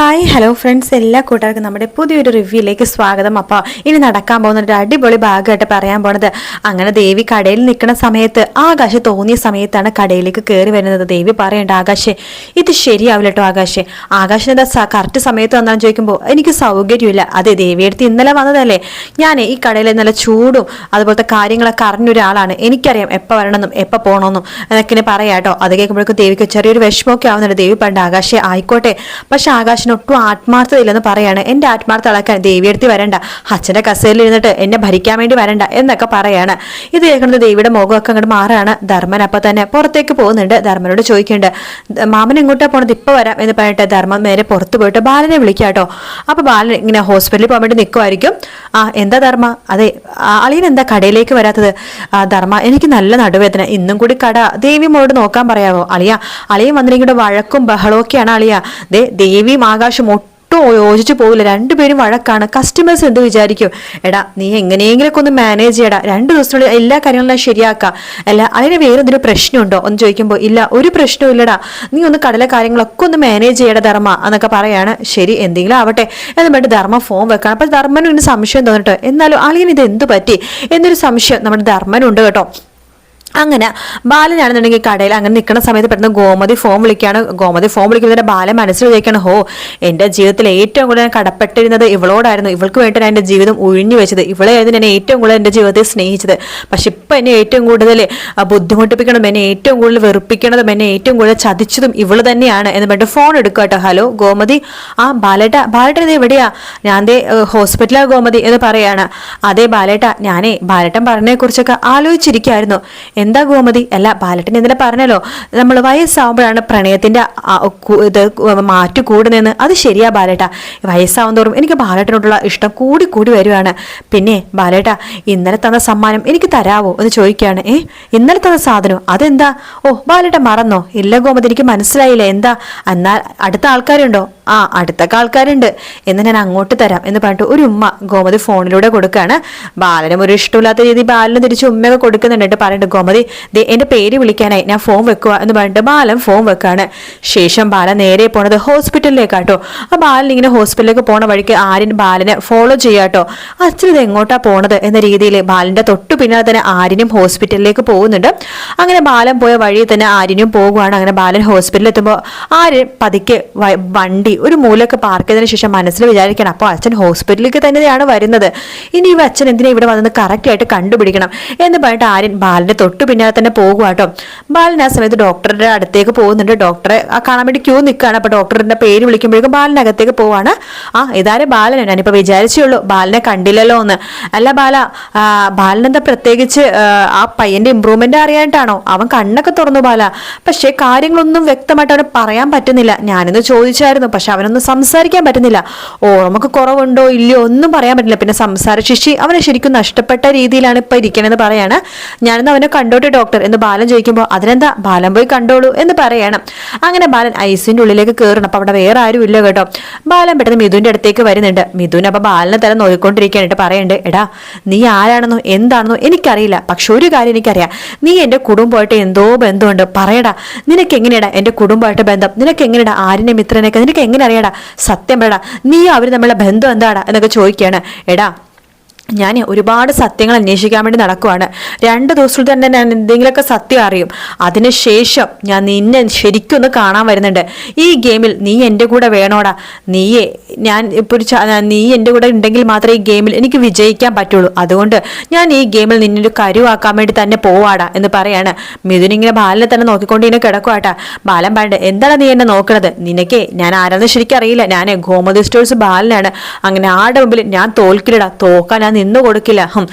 Hi hello friends, എല്ലാ കൂട്ടുകാർക്കും നമ്മുടെ പുതിയൊരു റിവ്യൂയിലേക്ക് സ്വാഗതം. അപ്പോൾ ഇനി നടക്കാൻ പോകുന്ന ഒരു അടിപൊളി ഭാഗമായിട്ട് പറയാൻ പോണത്, അങ്ങനെ ദേവി കടയിൽ നിൽക്കുന്ന സമയത്ത് ആകാശ് തോന്നിയ സമയത്താണ് കടയിലേക്ക് കയറി വരുന്നത്. ദേവി പറയണ്ട, ആകാശേ ഇത് ശരിയാവില്ല കേട്ടോ. ആകാശിന് എന്താ കറക്റ്റ് സമയത്ത് വന്നാലും ചോദിക്കുമ്പോൾ എനിക്ക് സൗകര്യമില്ല. അതെ, ദേവിയെടുത്ത് ഇന്നലെ വന്നതല്ലേ, ഞാൻ ഈ കടയിൽ നല്ല ചൂടും അതുപോലത്തെ കാര്യങ്ങളൊക്കെ അറിഞ്ഞൊരാളാണ്. എനിക്കറിയാം എപ്പോൾ വരണമെന്നും എപ്പോൾ പോകണമെന്നും എന്നൊക്കെ പറയാം കേട്ടോ. അത് കേൾക്കുമ്പോഴേക്കും ദേവിക്ക് ചെറിയൊരു വിഷമമൊക്കെ ആവുന്നുണ്ട്. ദേവി പണ്ട് ആകാശേ ആയിക്കോട്ടെ, പക്ഷെ ആകാശിനൊട്ടും ആത്മാർത്ഥതയില്ലെന്ന് പറയാണ്. എൻ്റെ ആത്മാർത്ഥ അളക്കാൻ ദേവിയെടുത്ത് വരണ്ട, അച്ഛൻ്റെ കസേരയിൽ ഇരുന്നിട്ട് എന്നെ ഭരിക്കാൻ വേണ്ടി വരണ്ട എന്നൊക്കെ പറയാണ്. ഇത് കേൾക്കുന്നത് ദേവിയുടെ മുഖമൊക്കെ അങ്ങോട്ട് മാറാണ്. ധർമ്മൻ അപ്പം തന്നെ പുറത്തേക്ക് പോകുന്നുണ്ട്. ധർമ്മനോട് ചോദിക്കുന്നുണ്ട്, മാമൻ എങ്ങോട്ടാ പോണത്, ഇപ്പൊ വരാം എന്ന് പറഞ്ഞിട്ട് ധർമ്മൻ നേരെ പുറത്ത് പോയിട്ട് ബാലനെ വിളിക്കാട്ടോ. അപ്പൊ ബാലൻ ഇങ്ങനെ ഹോസ്പിറ്റലിൽ പോകാൻ വേണ്ടി നിൽക്കുമായിരിക്കും. എന്താ ധർമ്മ, അതെ അളിയൻ എന്താ കടയിലേക്ക് വരാത്തത്? ധർമ്മ, എനിക്ക് നല്ല നടുവേദന, ഇന്നും കൂടി കട ദേവി മോളോട് നോക്കാൻ പറയാവോ? അളിയൻ വന്നിട്ട് വഴക്കും ബഹളവും ഒക്കെയാണ് അളിയ. ദേവിയും ആകാശം ഒട്ടും യോജിച്ചു പോകില്ല, രണ്ടുപേരും വഴക്കാണ്. കസ്റ്റമേഴ്സ് എന്ത് വിചാരിക്കും? എടാ നീ എങ്ങനെയെങ്കിലൊക്കെ ഒന്ന് മാനേജ് ചെയ്യടാ, 2 ദിവസത്തിനുള്ളിൽ എല്ലാ കാര്യങ്ങളും ശരിയാക്കാം. അല്ല അതിന് വേറെ എന്തെങ്കിലും പ്രശ്നമുണ്ടോ എന്ന് ചോദിക്കുമ്പോൾ ഇല്ല, ഒരു പ്രശ്നവും ഇല്ലടാ, നീ ഒന്ന് കടലെ കാര്യങ്ങളൊക്കെ ഒന്ന് മാനേജ് ചെയ്യടാ ധർമ്മ എന്നൊക്കെ പറയാണ്. ശരി, എന്തെങ്കിലും ആവട്ടെ എന്ന് പറഞ്ഞിട്ട് ധർമ്മ ഫോൺ വെക്കണം. അപ്പൊ ധർമ്മനും ഇന്ന് സംശയം തോന്നിട്ട്, എന്നാലും അളിയൻ ഇത് എന്ത് പറ്റി എന്നൊരു സംശയം നമ്മുടെ ധർമ്മനുണ്ട് കേട്ടോ. അങ്ങനെ ബാലനാണെന്നുണ്ടെങ്കിൽ കടയിൽ അങ്ങനെ നിൽക്കുന്ന സമയത്ത് പെട്ടെന്ന് ഗോമതി ഫോൺ വിളിക്കുകയാണ്. ഗോമതി ഫോൺ വിളിക്കുന്നതിന്റെ ബാലൻ മനസ്സിൽ വിചാരിക്കണം, ഹോ എൻ്റെ ജീവിതത്തിൽ ഏറ്റവും കൂടുതൽ ഞാൻ കടപ്പെട്ടിരുന്നത് ഇവളോടായിരുന്നു, ഇവൾക്ക് വേണ്ടി ഞാൻ എൻ്റെ ജീവിതം ഒഴിഞ്ഞു വെച്ചത്, ഇവളെയായിരുന്നു ഞാൻ ഏറ്റവും കൂടുതൽ എൻ്റെ ജീവിതത്തെ സ്നേഹിച്ചത്. പക്ഷെ ഇപ്പം എന്നെ ഏറ്റവും കൂടുതൽ ബുദ്ധിമുട്ടിപ്പിക്കണം, എന്നെ ഏറ്റവും കൂടുതൽ വെറുപ്പിക്കണതും എന്നെ ഏറ്റവും കൂടുതൽ ചതിച്ചതും ഇവള് തന്നെയാണ് എന്ന് പറഞ്ഞിട്ട് ഫോൺ എടുക്കുക കേട്ടോ. ഹലോ ഗോമതി, ബാലേട്ട ഇത് എവിടെയാ? ഞാൻ ഹോസ്പിറ്റലാ ഗോമതി എന്ന് പറയാണ്. അതേ ബാലേട്ട, ഞാനേ ബാലേട്ടൻ പറഞ്ഞതിനെ കുറിച്ചൊക്കെ ആലോചിച്ചിരിക്കായിരുന്നു. എന്താ ഗോമതി? അല്ല ബാലട്ടിന് ഇന്നലെ പറഞ്ഞല്ലോ, നമ്മൾ വയസ്സാവുമ്പോഴാണ് പ്രണയത്തിന്റെ ഇത് മാറ്റു കൂടുന്നതെന്ന്. അത് ശരിയാ ബാലേട്ട, വയസ്സാവും തോറും എനിക്ക് ബാലേട്ടനോടുള്ള ഇഷ്ടം കൂടി വരുവാണ്. പിന്നെ ബാലേട്ട, ഇന്നലെ തന്ന സമ്മാനം എനിക്ക് തരാവോ എന്ന് ചോദിക്കുകയാണ്. ഇന്നലെ തന്ന സാധനം അതെന്താ? ഓ ബാലേട്ട മറന്നോ? ഇല്ല ഗോമതി, എനിക്ക് മനസ്സിലായില്ല. എന്താ? എന്നാൽ അടുത്ത ആൾക്കാരുണ്ടോ? അടുത്തൊക്കെ ആൾക്കാരുണ്ട്, എന്ന് ഞാൻ അങ്ങോട്ട് തരാം എന്ന് പറഞ്ഞിട്ട് ഒരു ഉമ്മ ഗോമതി ഫോണിലൂടെ കൊടുക്കുകയാണ്. ബാലനും ഒരു ഇഷ്ടമില്ലാത്ത രീതി ബാലനും തിരിച്ച് ഉമ്മയൊക്കെ കൊടുക്കുന്നുണ്ട്. പറയുന്നുണ്ട്, ഗോമതി എന്റെ പേര് വിളിക്കാനായി ഞാൻ ഫോൺ വെക്കുക എന്ന് പറഞ്ഞിട്ട് ബാലൻ ഫോൺ വെക്കാണ്. ശേഷം ബാലൻ നേരെ പോണത് ഹോസ്പിറ്റലിലേക്കാട്ടോ. ആ ബാലൻ ഇങ്ങനെ ഹോസ്പിറ്റലിലേക്ക് പോണ വഴിക്ക് ആര്യൻ ബാലനെ ഫോളോ ചെയ്യാട്ടോ. അച്ഛൻ ഇത് എങ്ങോട്ടാ പോണത് എന്ന രീതിയിൽ ബാലന്റെ തൊട്ടു പിന്നാലെ തന്നെ ആര്യനും ഹോസ്പിറ്റലിലേക്ക് പോകുന്നുണ്ട്. അങ്ങനെ ബാലൻ പോയ വഴി തന്നെ ആര്യനും പോകുവാണ്. അങ്ങനെ ബാലൻ ഹോസ്പിറ്റലിൽ എത്തുമ്പോൾ ആര്യൻ പതുക്കെ വണ്ടി ഒരു മൂലൊക്കെ പാർക്ക് ചെയ്തതിനു ശേഷം മനസ്സിൽ വിചാരിക്കണം, അപ്പോൾ അച്ഛൻ ഹോസ്പിറ്റലിലേക്ക് തന്നെയാണ് വരുന്നത്, ഇനി ഇവ അച്ഛൻ എന്തിനാ ഇവിടെ വന്നത് കറക്റ്റ് ആയിട്ട് കണ്ടുപിടിക്കണം എന്ന് പറഞ്ഞിട്ട് ആര്യൻ ബാലന്റെ തൊട്ടു പിന്നാലെ തന്നെ പോകുവാട്ടോ. ബാലൻ ആ സമയത്ത് ഡോക്ടറുടെ അടുത്തേക്ക് പോകുന്നുണ്ട്. ഡോക്ടറെ കാണാൻ വേണ്ടി ക്യൂ നിൽക്കുകയാണ്. അപ്പൊ ഡോക്ടറിന്റെ പേര് വിളിക്കുമ്പോഴേക്കും ബാലനകത്തേക്ക് പോവാണ്. ഇതാരെ ബാലൻ? ഞാനിപ്പോ വിചാരിച്ചുള്ളൂ ബാലനെ കണ്ടില്ലല്ലോ എന്ന്. അല്ല ബാലനെന്താ പ്രത്യേകിച്ച് ആ പയ്യന്റെ ഇമ്പ്രൂവ്മെന്റ് അറിയാനായിട്ടാണോ? അവൻ കണ്ണൊക്കെ തുറന്നു ബാല, പക്ഷെ കാര്യങ്ങളൊന്നും വ്യക്തമായിട്ട് അവന് പറയാൻ പറ്റുന്നില്ല. ഞാനിന്ന് ചോദിച്ചായിരുന്നു, പക്ഷെ അവനൊന്നും സംസാരിക്കാൻ പറ്റുന്നില്ല. നമുക്ക് കുറവുണ്ടോ ഇല്ലയോ ഒന്നും പറയാൻ പറ്റില്ല. പിന്നെ സംസാരശേഷി അവനെ ശരിക്കും നഷ്ടപ്പെട്ട രീതിയിലാണ് ഇപ്പൊ ഇരിക്കണെന്ന് പറയാണ്. ഞാനിന്ന് അവനെ കണ്ടോട്ടെ ഡോക്ടർ എന്ന് ബാലൻ ചോദിക്കുമ്പോൾ അതിനെന്താ, ബാലൻ പോയി കണ്ടോളൂ എന്ന് പറയണം. അങ്ങനെ ബാലൻ ഐസിന്റെ ഉള്ളിലേക്ക് കയറണം. അപ്പൊ അവിടെ വേറെ ആരും ഇല്ല കേട്ടോ. ബാലൻ പെട്ടെന്ന് മിഥുന്റെ അടുത്തേക്ക് വരുന്നുണ്ട്. മിഥുൻ അപ്പൊ ബാലനെ തന്നെ നോക്കിക്കൊണ്ടിരിക്കാനായിട്ട് പറയുന്നുണ്ട്, എടാ നീ ആരാണെന്നോ എന്താണെന്നോ എനിക്കറിയില്ല, പക്ഷെ ഒരു കാര്യം എനിക്കറിയാം, നീ എന്റെ കുടുംബമായിട്ട് എന്തോ ബന്ധമുണ്ട്. പറയടാ, നിനക്ക് എങ്ങനെയാടാ എന്റെ കുടുംബമായിട്ട് ബന്ധം? നിനക്ക് എങ്ങനെയാടാ ആര്യന്റെ മിത്രനൊക്കെ നിനക്ക് എങ്ങനെ അറിയാടാ? സത്യം പറയടാ, നീ അവര് തമ്മിലുള്ള ബന്ധം എന്താടാ എന്നൊക്കെ ചോദിക്കുകയാണ്. എടാ ഞാൻ ഒരുപാട് സത്യങ്ങൾ അന്വേഷിക്കാൻ വേണ്ടി നടക്കുവാണ്. 2 ദിവസത്തിൽ തന്നെ ഞാൻ എന്തെങ്കിലുമൊക്കെ സത്യം അറിയും. അതിനുശേഷം ഞാൻ നിന്നെ ശരിക്കും ഒന്ന് കാണാൻ വരുന്നുണ്ട്. ഈ ഗെയിമിൽ നീ എൻ്റെ കൂടെ വേണോടാ. നീ എൻ്റെ കൂടെ ഉണ്ടെങ്കിൽ മാത്രമേ ഈ ഗെയിമിൽ എനിക്ക് വിജയിക്കാൻ പറ്റുള്ളൂ. അതുകൊണ്ട് ഞാൻ ഈ ഗെയിമിൽ നിന്നൊരു കരുവാക്കാൻ വേണ്ടി തന്നെ പോവാടാ എന്ന് പറയാണ്. മിഥുൻ ഇങ്ങനെ ബാലനെ തന്നെ നോക്കിക്കൊണ്ട് ഇങ്ങനെ കിടക്കുവാട്ടാ. ബാലൻ പറഞ്ഞ, എന്താണ് നീ എന്നെ നോക്കണത്? നിനക്കേ ഞാൻ ആരാന്ന് ശരിക്കും അറിയില്ല. ഞാൻ ഗോമതി സ്റ്റോഴ്സ് ബാലനാണ്. അങ്ങനെ ആരുടെ മുമ്പിൽ ഞാൻ തോൽക്കില്ലടാ, തോക്കാൻ ഞാൻ നിന്ന് കൊടുക്കില്ല.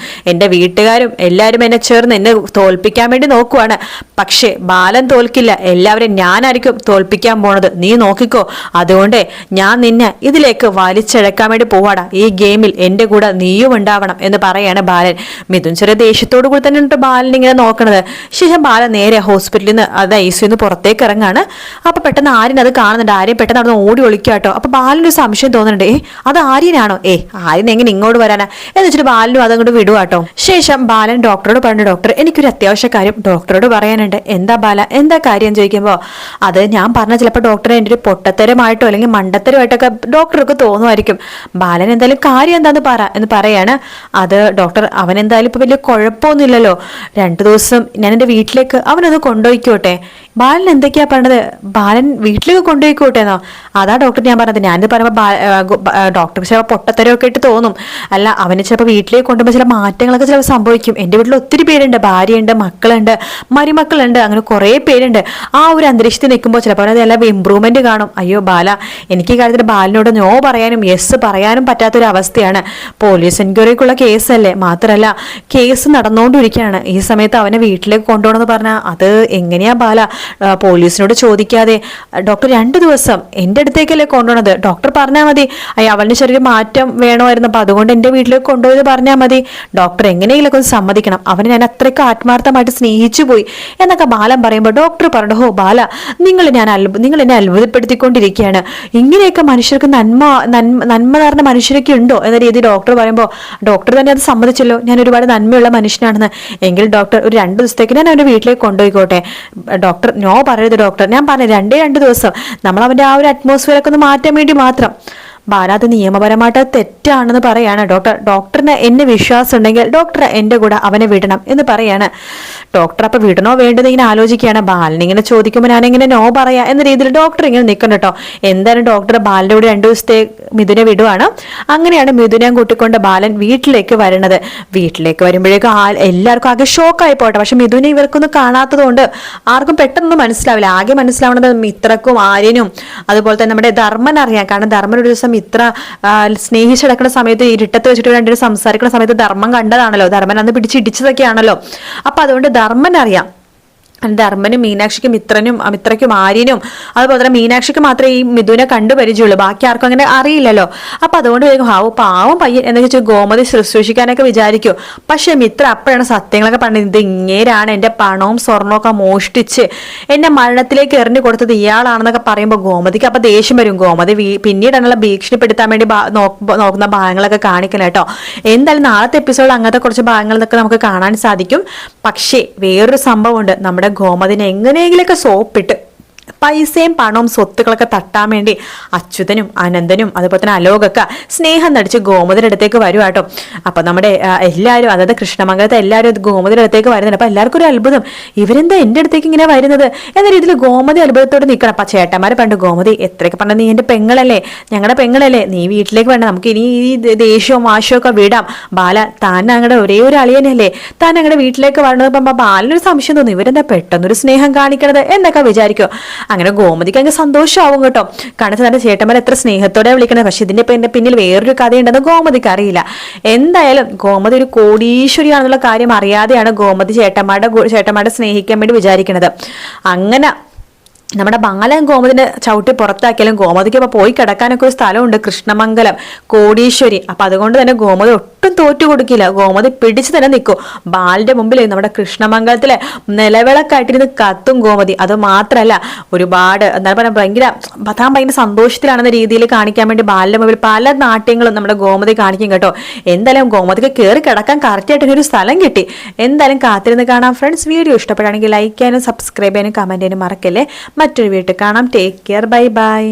എന്റെ വീട്ടുകാരും എല്ലാവരും എന്നെ ചേർന്ന് എന്നെ തോൽപ്പിക്കാൻ വേണ്ടി നോക്കുവാണ്, പക്ഷെ ബാലൻ തോൽക്കില്ല. എല്ലാവരും ഞാനായിരിക്കും തോൽപ്പിക്കാൻ പോണത്, നീ നോക്കിക്കോ. അതുകൊണ്ട് ഞാൻ നിന്നെ ഇതിലേക്ക് വലിച്ചഴക്കാൻ വേണ്ടി പോവാടാ. ഈ ഗെയിമിൽ എന്റെ കൂടെ നീയും ഉണ്ടാവണം എന്ന് പറയാണ് ബാലൻ. മിഥുൻ ചെറിയ ദേഷ്യത്തോടു കൂടി തന്നെ ബാലൻ ഇങ്ങനെ നോക്കണത്. ശേഷം ബാലൻ നേരെ ഹോസ്പിറ്റലിൽ നിന്ന് ഐസിന്ന് പുറത്തേക്ക് ഇറങ്ങാണ്. അപ്പൊ പെട്ടെന്ന് ആര്യൻ അത് കാണുന്നുണ്ട്. ആര്യൻ പെട്ടെന്ന് അവിടെ ഓടി ഒളിക്കാട്ടോ. അപ്പൊ ബാലനൊരു സംശയം തോന്നുന്നുണ്ട്, അത് ആര്യനാണോ? ആര്യൻ എങ്ങനെ ഇങ്ങോട്ട് വരാനാ എന്ന് വെച്ചിട്ട് വെച്ചിട്ട് ബാലനും അതങ്ങോട്ട് വിടുവാട്ടോ. ശേഷം ബാലൻ ഡോക്ടറോട് പറഞ്ഞു, ഡോക്ടർ എനിക്കൊരു അത്യാവശ്യ കാര്യം ഡോക്ടറോട് പറയാനുണ്ട്. എന്താ ബാല, എന്താ കാര്യം ചോദിക്കുമ്പോൾ, അത് ഞാൻ പറഞ്ഞ ചിലപ്പോൾ ഡോക്ടറെ എൻ്റെ ഒരു പൊട്ടത്തരമായിട്ടോ അല്ലെങ്കിൽ മണ്ടത്തരമായിട്ടൊക്കെ ഡോക്ടർക്ക് തോന്നുമായിരിക്കും. ബാലൻ എന്തായാലും കാര്യം എന്താന്ന് പറയാണ്. അത് ഡോക്ടർ, അവൻ എന്തായാലും ഇപ്പൊ വലിയ കുഴപ്പമൊന്നുമില്ലല്ലോ, 2 ദിവസം ഞാൻ എൻ്റെ വീട്ടിലേക്ക് അവനൊന്ന് കൊണ്ടുപോയിക്കോട്ടെ. ബാലൻ എന്തൊക്കെയാ പറഞ്ഞത്? ബാലൻ വീട്ടിലേക്ക് കൊണ്ടുപോയിക്കോട്ടെ എന്നോ? അതാ ഡോക്ടർ ഞാൻ പറഞ്ഞത്. ഞാനിത് പറയുമ്പോൾ ഡോക്ടർക്ക് ചിലപ്പോൾ പൊട്ടത്തരമൊക്കെ ഇട്ട് തോന്നും. അല്ല, അവന് ചിലപ്പോൾ വീട്ടിലേക്ക് കൊണ്ടുപോകുമ്പോൾ ചില മാറ്റങ്ങളൊക്കെ ചിലപ്പോൾ സംഭവിക്കും. എൻ്റെ വീട്ടിൽ ഒത്തിരി പേരുണ്ട്, ഭാര്യയുണ്ട്, മക്കളുണ്ട്, മരുമക്കളുണ്ട്, അങ്ങനെ കുറേ പേരുണ്ട്. ആ ഒരു അന്തരീക്ഷത്തിൽ നിൽക്കുമ്പോൾ ചിലപ്പോൾ അതെല്ലാം ഇമ്പ്രൂവ്മെന്റ് കാണും. അയ്യോ ബാല, എനിക്ക് ഈ കാര്യത്തിൽ ബാലിനോട് നോ പറയാനും യെസ് പറയാനും പറ്റാത്തൊരു അവസ്ഥയാണ്. പോലീസ് എൻക്വയറിക്കുള്ള കേസല്ലേ, മാത്രമല്ല കേസ് നടന്നുകൊണ്ടിരിക്കുകയാണ്. ഈ സമയത്ത് അവനെ വീട്ടിലേക്ക് കൊണ്ടുപോകണമെന്ന് പറഞ്ഞാൽ അത് എങ്ങനെയാ ബാല? പോലീസിനോട് ചോദിക്കാതെ ഡോക്ടർ 2 ദിവസം എൻ്റെ അടുത്തേക്കല്ലേ കൊണ്ടുപോകണത്? ഡോക്ടർ പറഞ്ഞാൽ മതി, അവളുടെ ചെറിയൊരു മാറ്റം വേണമായിരുന്നു, അപ്പൊ അതുകൊണ്ട് എൻ്റെ വീട്ടിലേക്ക് കൊണ്ടുപോയത് പറഞ്ഞാൽ മതി. ഡോക്ടർ എങ്ങനെയെങ്കിലൊക്കെ ഒന്ന് സമ്മതിക്കണം, അവനെ ഞാൻ അത്രയ്ക്ക് ആത്മാർത്ഥമായിട്ട് സ്നേഹിച്ചു പോയി എന്നൊക്കെ ബാലൻ പറയുമ്പോൾ ഡോക്ടർ പറഞ്ഞു, ഹോ ബാല, നിങ്ങൾ എന്നെ അത്ഭുതപ്പെടുത്തിക്കൊണ്ടിരിക്കുകയാണ്. ഇങ്ങനെയൊക്കെ മനുഷ്യർക്ക് നന്മ നിറഞ്ഞ മനുഷ്യരൊക്കെ ഉണ്ടോ എന്ന രീതിയിൽ ഡോക്ടർ പറയുമ്പോൾ ഡോക്ടർ തന്നെ അത് സമ്മതിച്ചല്ലോ, ഞാൻ ഒരുപാട് നന്മയുള്ള മനുഷ്യനാണെന്ന്. എങ്കിൽ ഡോക്ടർ ഒരു 2 ദിവസത്തേക്ക് ഞാൻ അവൻ്റെ വീട്ടിലേക്ക് കൊണ്ടുപോയിക്കോട്ടെ. ഡോക്ടർ നോ പറയരുത് ഡോക്ടർ, ഞാൻ പറഞ്ഞു 2 ദിവസം നമ്മൾ അവൻ്റെ ആ ഒരു അറ്റ്മോസ്ഫിയറൊക്കെ ഒന്ന് മാറ്റാൻ വേണ്ടി മാത്രം. ബാല, അത് നിയമപരമായിട്ട് തെറ്റാണെന്ന് പറയാണ് ഡോക്ടർ. ഡോക്ടറിന് എന്നെ വിശ്വാസം ഉണ്ടെങ്കിൽ ഡോക്ടർ എൻ്റെ കൂടെ അവനെ വിടണം എന്ന് പറയാണ്. ഡോക്ടർ അപ്പൊ വിടണോ വേണ്ടത് ഇങ്ങനെ ആലോചിക്കുകയാണ്. ബാലനിങ്ങനെ ചോദിക്കുമ്പോൾ ഞാനിങ്ങനെ നോ പറയാ എന്ന രീതിയിൽ ഡോക്ടർ ഇങ്ങനെ നിൽക്കണം കേട്ടോ. എന്തായാലും ഡോക്ടർ ബാലൻ്റെ കൂടെ 2 ദിവസത്തെ മിഥുനെ വിടുവാണ്. അങ്ങനെയാണ് മിഥുനെ കൂട്ടിക്കൊണ്ട് ബാലൻ വീട്ടിലേക്ക് വരുന്നത്. വീട്ടിലേക്ക് വരുമ്പോഴേക്കും എല്ലാവർക്കും ആകെ ഷോക്കായി പോട്ടെ. പക്ഷെ മിഥുനെ ഇവർക്കൊന്നും കാണാത്തത് കൊണ്ട് ആർക്കും പെട്ടെന്നൊന്നും മനസ്സിലാവില്ല. ആകെ മനസ്സിലാവുന്നത് മിത്രക്കും ആര്യനും അതുപോലെ തന്നെ നമ്മുടെ ധർമ്മൻ അറിയാം. കാരണം ധർമ്മൻ ഒരു ദിവസം മിത്ര സ്നേഹിച്ചടക്കുന്ന സമയത്ത് ഇരുട്ടത്ത് വെച്ചിട്ട് രണ്ടുപേരും സംസാരിക്കുന്ന സമയത്ത് ധർമ്മൻ കണ്ടതാണല്ലോ. ധർമ്മൻ അന്ന് പിടിച്ചിടിച്ചതൊക്കെയാണല്ലോ. അപ്പൊ അതുകൊണ്ട് ധർമ്മൻ അറിയാം. ധർമ്മനും മീനാക്ഷിക്കും മിത്രയ്ക്കും ആര്യനും അതുപോലെ തന്നെ മീനാക്ഷിക്ക് മാത്രമേ ഈ മിഥുനെ കണ്ടു പരിചയമുള്ളൂ. ബാക്കി ആർക്കും അങ്ങനെ അറിയില്ലല്ലോ. അപ്പൊ അതുകൊണ്ട് പാവം പയ്യൻ എന്ന് വെച്ചാൽ ഗോമതി ശുശ്രൂഷിക്കാനൊക്കെ വിചാരിക്കും. പക്ഷെ മിത്ര അപ്പോഴാണ് സത്യങ്ങളൊക്കെ പറഞ്ഞത്. ഇത് ഇങ്ങേരാണ് എൻ്റെ പണവും സ്വർണവും മോഷ്ടിച്ച് എന്നെ മരണത്തിലേക്ക് എറിഞ്ഞു കൊടുത്തത് ഇയാളാണെന്നൊക്കെ പറയുമ്പോൾ ഗോമതിക്ക് അപ്പൊ ദേഷ്യം വരും. ഗോമതി പിന്നീടാണുള്ള ഭീഷണിപ്പെടുത്താൻ വേണ്ടി നോക്കുന്ന ഭാഗങ്ങളൊക്കെ കാണിക്കണം കേട്ടോ. എന്തായാലും നാളത്തെ എപ്പിസോഡിൽ അങ്ങനത്തെ കുറച്ച് ഭാഗങ്ങളൊക്കെ നമുക്ക് കാണാൻ സാധിക്കും. പക്ഷേ വേറൊരു സംഭവമുണ്ട്. നമ്മുടെ ഗോമതിനെ എങ്ങനെയെങ്കിലൊക്കെ സോപ്പിട്ട് പൈസയും പണവും സ്വത്തുക്കളൊക്കെ തട്ടാൻ വേണ്ടി അച്യുതനും അനന്തനും അതുപോലെ തന്നെ അലോകൊക്കെ സ്നേഹം നടിച്ച് ഗോമതിയുടെ അടുത്തേക്ക് വരും കേട്ടോ. അപ്പൊ നമ്മുടെ എല്ലാവരും, അതായത് കൃഷ്ണമംഗലത്തെ എല്ലാവരും ഗോമതിയുടെ അടുത്തേക്ക് വരുന്നുണ്ട്. അപ്പൊ എല്ലാവർക്കും ഒരു അത്ഭുതം, ഇവരെന്താ എൻ്റെ അടുത്തേക്ക് ഇങ്ങനെ വരുന്നത് എന്ന രീതിയിൽ ഗോമതി അത്ഭുതത്തോട് നിൽക്കണം. അപ്പൊ ചേട്ടന്മാരെ പണ്ട് ഗോമതി എത്രയൊക്കെ പറഞ്ഞത്, നീ എൻ്റെ പെങ്ങളല്ലേ, ഞങ്ങളുടെ പെങ്ങളല്ലേ, നീ വീട്ടിലേക്ക് വേണ്ട, നമുക്ക് ഇനി ഈ ദേഷ്യവും വാശവും ഒക്കെ വിടാം. ബാല, താൻ ഞങ്ങളുടെ ഒരേ ഒരു അളിയനല്ലേ, താൻ ഞങ്ങളുടെ വീട്ടിലേക്ക് വരണത്. ബാലനൊരു സംശയം തോന്നി, ഇവരെന്താ പെട്ടെന്നൊരു സ്നേഹം കാണിക്കണത് എന്നൊക്കെ വിചാരിക്കും. അങ്ങനെ ഗോമതിക്ക് അങ്ങ് സന്തോഷമാവും കേട്ടോ. കാരണം തന്റെ ചേട്ടന്മാർ എത്ര സ്നേഹത്തോടെ വിളിക്കണത്. പക്ഷെ ഇതിന്റെ പിന്നിൽ വേറൊരു കഥയുണ്ടെന്ന് ഗോമതിക്ക് അറിയില്ല. എന്തായാലും ഗോമതി ഒരു കോടീശ്വരിയാണെന്നുള്ള കാര്യം അറിയാതെയാണ് ഗോമതി ചേട്ടന്മാരുടെ സ്നേഹിക്കാൻ വേണ്ടി വിചാരിക്കുന്നത്. അങ്ങനെ നമ്മുടെ ബാലൻ ഗോമതിനെ ചവിട്ടി പുറത്താക്കിയാലും ഗോമതിക്ക് ഇപ്പൊ പോയി കിടക്കാനൊക്കെ ഒരു സ്ഥലമുണ്ട്, കൃഷ്ണമംഗലം കോടീശ്വരി. അപ്പൊ അതുകൊണ്ട് തന്നെ ഗോമതി ഒട്ടും തോറ്റു കൊടുക്കില്ല. ഗോമതി പിടിച്ചു തന്നെ നിൽക്കും. ബാലിന്റെ മുമ്പിൽ നമ്മുടെ കൃഷ്ണമംഗലത്തിലെ നിലവിളക്കായിട്ടിരുന്ന് കത്തും ഗോമതി. അത് മാത്രല്ല, ഒരുപാട് എന്താ പറയുക, ഭയങ്കര സന്തോഷത്തിലാണെന്ന രീതിയിൽ കാണിക്കാൻ വേണ്ടി ബാലിന്റെ മുമ്പിൽ പല നാട്യങ്ങളും നമ്മുടെ ഗോമതി കാണിക്കും കേട്ടോ. എന്തായാലും ഗോമതിക്ക് കയറി കിടക്കാൻ കറക്റ്റായിട്ട് ഒരു സ്ഥലം കിട്ടി. എന്തായാലും കാത്തിരുന്ന് കാണാം ഫ്രണ്ട്സ്. വീഡിയോ ഇഷ്ടപ്പെടുകയാണെങ്കിൽ ലൈക്ക് ചെയ്യാനും സബ്സ്ക്രൈബ് ചെയ്യാനും കമന്റ് ചെയ്യാനും മറക്കല്ലേ. മറ്റൊരു വീട്ടിൽ കാണാം. Take care. Bye bye.